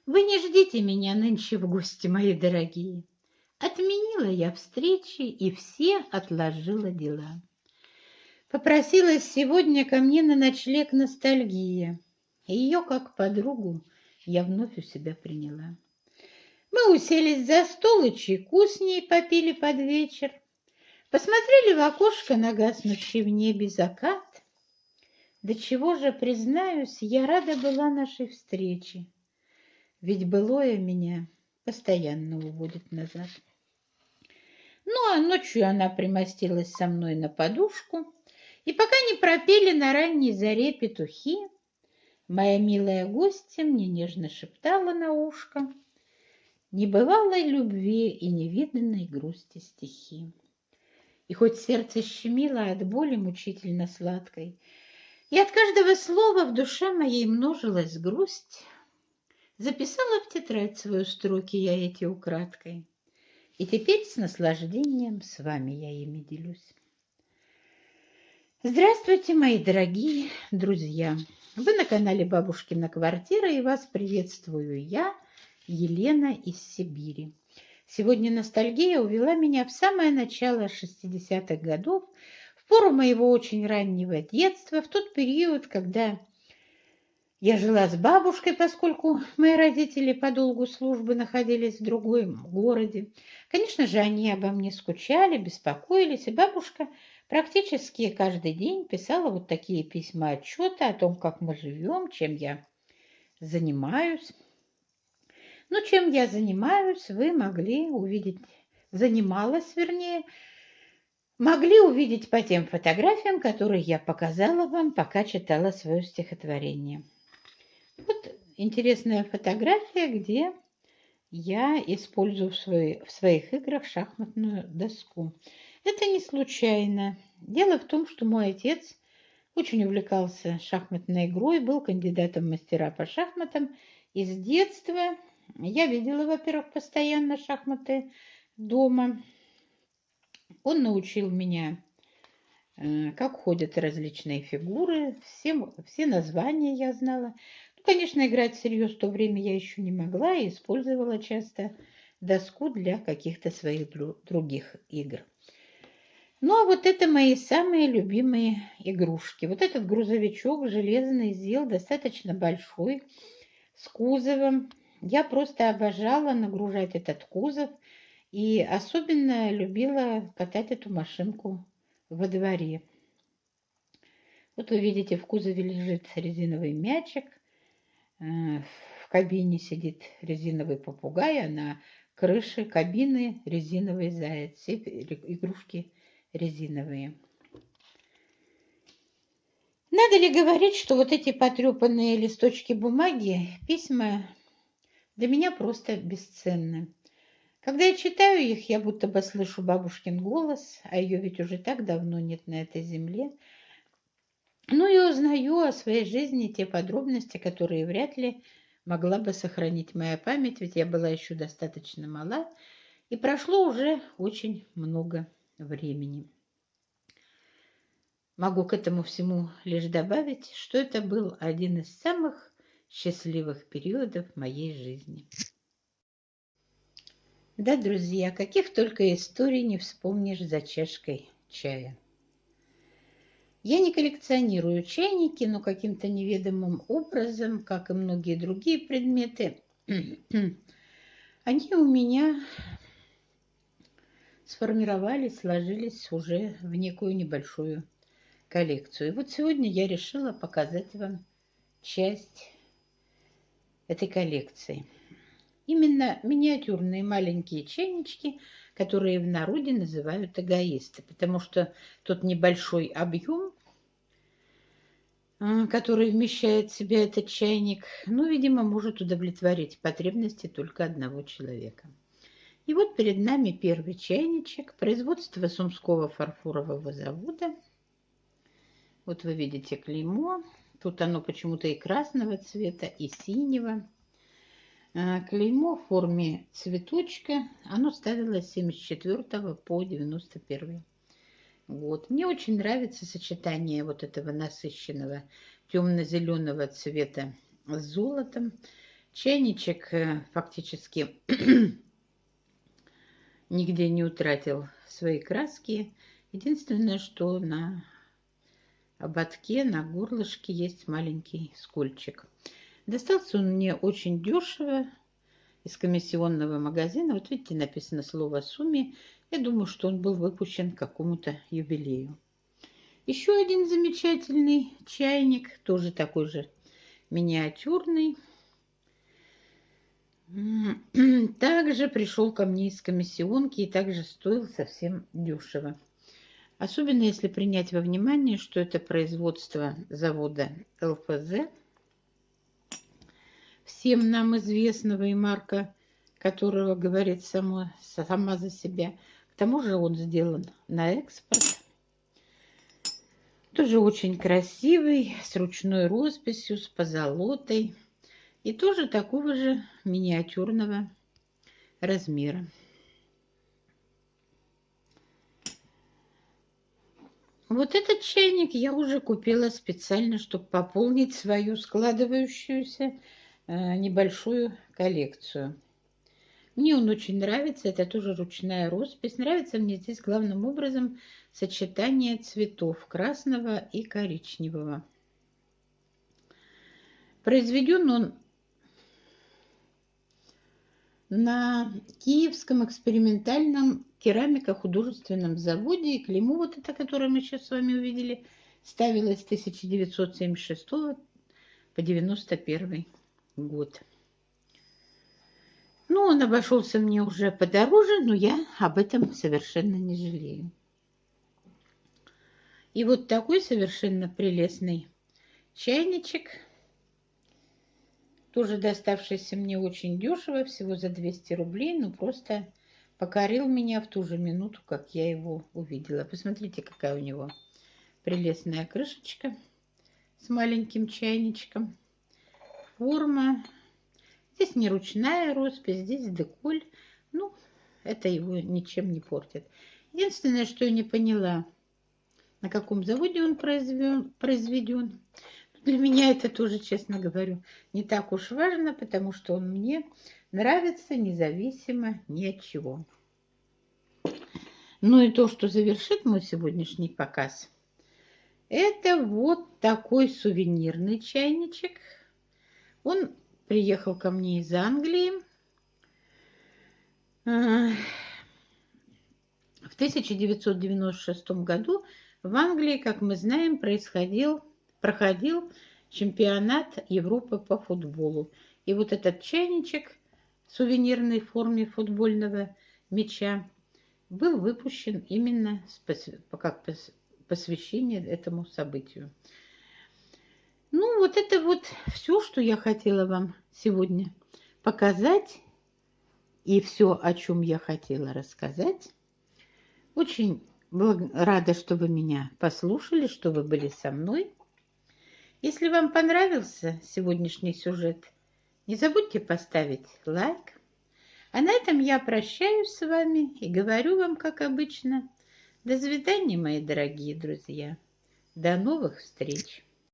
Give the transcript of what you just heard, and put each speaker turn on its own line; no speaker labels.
Вы не ждите меня нынче в гости, мои дорогие. Отменила я встречи и все отложила дела. Попросилась сегодня ко мне на ночлег ностальгия. Ее, как подругу, я вновь у себя приняла. Мы уселись за стол и чайку с ней попили под вечер. Посмотрели в окошко на гаснущий в небе закат. До чего же, признаюсь, я рада была нашей встрече. Ведь былое меня постоянно уводит назад. Ну, а ночью она примостилась со мной на подушку, и пока не пропели на ранней заре петухи, моя милая гостья мне нежно шептала на ушко небывалой любви и невиданной грусти стихи. И хоть сердце щемило от боли мучительно сладкой, и от каждого слова в душе моей множилась грусть, записала в тетрадь свою строки я эти украдкой. И теперь с наслаждением с вами я ими делюсь. Здравствуйте, мои дорогие друзья! Вы на канале Бабушкина квартира, и вас приветствую я, Елена из Сибири. Сегодня ностальгия увела меня в самое начало 60-х годов, в пору моего очень раннего детства, в тот период, когда я жила с бабушкой, поскольку мои родители по долгу службы находились в другом городе. Конечно же, они обо мне скучали, беспокоились, и бабушка практически каждый день писала вот такие письма-отчеты о том, как мы живем, чем я занимаюсь. Ну, чем я занимаюсь, вы могли увидеть, занималась, вернее, могли увидеть по тем фотографиям, которые я показала вам, пока читала свое стихотворение. Вот интересная фотография, где я использую в своих играх шахматную доску. Это не случайно. Дело в том, что мой отец очень увлекался шахматной игрой, был кандидатом в мастера по шахматам. И с детства я видела, во-первых, постоянно шахматы дома. Он научил меня, как ходят различные фигуры, все названия я знала. Ну, конечно, играть всерьез в то время я еще не могла и использовала часто доску для каких-то своих других игр. Ну, а вот это мои самые любимые игрушки. Вот этот грузовичок железный сделал достаточно большой, с кузовом. Я просто обожала нагружать этот кузов и особенно любила катать эту машинку во дворе. Вот вы видите, в кузове лежит резиновый мячик, в кабине сидит резиновый попугай, а на крыше кабины резиновый заяц. Все игрушки резиновые. Надо ли говорить, что вот эти потрепанные листочки бумаги, письма для меня просто бесценны. Когда я читаю их, я будто бы слышу бабушкин голос, а ее ведь уже так давно нет на этой земле. Ну и узнаю о своей жизни те подробности, которые вряд ли могла бы сохранить моя память, ведь я была еще достаточно мала, и прошло уже очень много времени. Могу к этому всему лишь добавить, что это был один из самых счастливых периодов моей жизни. Да, друзья, каких только историй не вспомнишь за чашкой чая. Я не коллекционирую чайники, но каким-то неведомым образом, как и многие другие предметы, они у меня сформировались, сложились уже в некую небольшую коллекцию. И вот сегодня я решила показать вам часть этой коллекции. Именно миниатюрные маленькие чайнички, которые в народе называют эгоисты, потому что тот небольшой объем, который вмещает в себя этот чайник, ну, видимо, может удовлетворить потребности только одного человека. И вот перед нами первый чайничек производства Сумского фарфорового завода. Вот вы видите клеймо. Тут оно почему-то и красного цвета, и синего. Клеймо в форме цветочка. Оно ставилось с 74 по 91 год. Мне очень нравится сочетание вот этого насыщенного темно-зеленого цвета с золотом. Чайничек фактически нигде не утратил свои краски. Единственное, что на ободке, на горлышке есть маленький скольчик. Достался он мне очень дешево из комиссионного магазина. Вот видите, написано слово «Суми». Я думаю, что он был выпущен к какому-то юбилею. Еще один замечательный чайник, тоже такой же миниатюрный. Также пришел ко мне из комиссионки и также стоил совсем дешево. Особенно если принять во внимание, что это производство завода ЛФЗ, всем нам известного, и марка которого говорит сама за себя. К тому же он сделан на экспорт. Тоже очень красивый, с ручной росписью, с позолотой. И тоже такого же миниатюрного размера. Вот этот чайник я уже купила специально, чтобы пополнить свою складывающуюся небольшую коллекцию. Мне он очень нравится, это тоже ручная роспись. Нравится мне здесь главным образом сочетание цветов красного и коричневого. Произведен он на Киевском экспериментальном керамико-художественном заводе. И клеймо вот это, которое мы сейчас с вами увидели, ставилось с 1976 по 1991 год. Ну, он обошелся мне уже подороже, но я об этом совершенно не жалею. И вот такой совершенно прелестный чайничек, тоже доставшийся мне очень дешево, всего за 200 рублей, но просто покорил меня в ту же минуту, как я его увидела. Посмотрите, какая у него прелестная крышечка с маленьким чайничком. Форма. Здесь не ручная роспись, здесь деколь. Ну, это его ничем не портит. Единственное, что я не поняла, на каком заводе он произведен. Для меня это тоже, честно говорю, не так уж важно, потому что он мне нравится независимо ни от чего. Ну и то, что завершит мой сегодняшний показ, это вот такой сувенирный чайничек. Он приехал ко мне из Англии. В 1996 году в Англии, как мы знаем, проходил чемпионат Европы по футболу. И вот этот чайничек в сувенирной форме футбольного мяча был выпущен именно как посвящение этому событию. Ну, вот это вот все, что я хотела вам сегодня показать, и все, о чем я хотела рассказать. Очень рада, что вы меня послушали, что вы были со мной. Если вам понравился сегодняшний сюжет, не забудьте поставить лайк. А на этом я прощаюсь с вами и говорю вам, как обычно, до свидания, мои дорогие друзья. До новых встреч!